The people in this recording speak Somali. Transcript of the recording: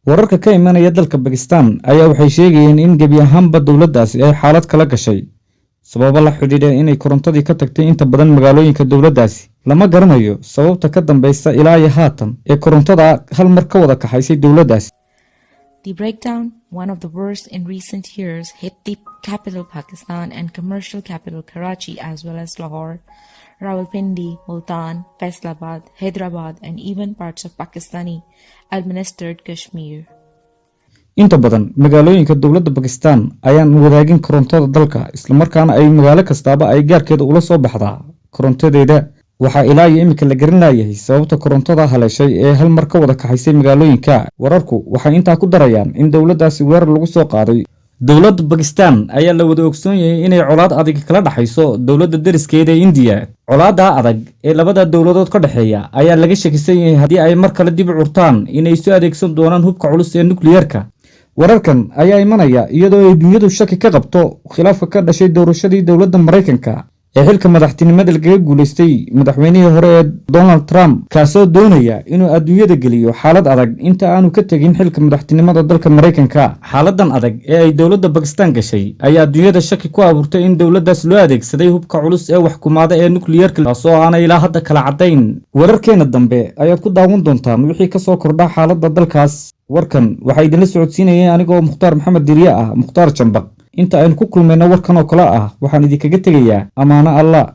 wararka ka imanaya dalka Pakistan ayaa waxay sheegayeen in gebi ahaanba dawladdaasi ay xaalad kala gashay sababo la xidhiidha inay korontadii ka tagtay inta badan magaalooyinka dawladdaasi. lama garanayo sababta ka dambaysa ilaa iyo haatan ee korontada hal mar ka wada kaxaysay dawladdaasi. The breakdown, one of the worst in recent years, hit the capital Pakistan and commercial capital Karachi as well as Lahore, Rawalpindi, Multan, Faisalabad, Hyderabad and even parts of Pakistani administered Kashmir. inta badan magaalooyinka dawladda Pakistan ayaan wadaagin korontada dalka isla markaana ay magaalo kastaaba ay gaarkeeda ula soo baxdaa korontadeeda. waxaa ilaa iyo imika la garan layahay sababta korontada haleeshay ee hal mar ka wada kaxaysay magaalooyinka. wararku waxay intaa ku darayaan in dawladdaasi weerar lagu soo qaaday. dawladda Pakistan ayaa la wada ogsoon yahay inay colaad adag kala dhaxayso dawladda deriskeeda ee India. colaadda adag ee labada dawladood ka dhaxeeya ayaa laga shakisan yahay haddii ay mar kale dib u curtaan inay soo adeegsan doonaan hubka culus ee nukliyeerka. wararkan ayaa imanaya iyadoo ay dunyadu shaki ka qabto khilaafka ka dhashay doorashadii dawladda Mareykanka ee xilka madaxtinimada laga guuleystay madaxweynihii hore ee Donald Trump, kaasoo doonaya inuu adduunyada geliyo xaalad adag inta aanu ka tagin xilka madaxtinimada dalka Mareykanka. xaaladan adag ee ay dawladda Pakistan gashay ayaa adduunyada shaki ku abuurtay in dawladdaas loo adeegsaday hubka culus ee wax kumaada ee nukliyeerka, taasoo aanay ilaa hadda kala cadayn. wararkeena dambe ayaad ku daawan doontaan wixii ka soo kordha xaaladda dalkaas. warkan waxaa idinla socodsiinayay anigoo Mukhtaar Maxamed Diriye ah, Mukhtaar Jambaq. inta aynu ku kulmayno warkan oo kale ah waxaan idinkaga tegayaa amaano Allah.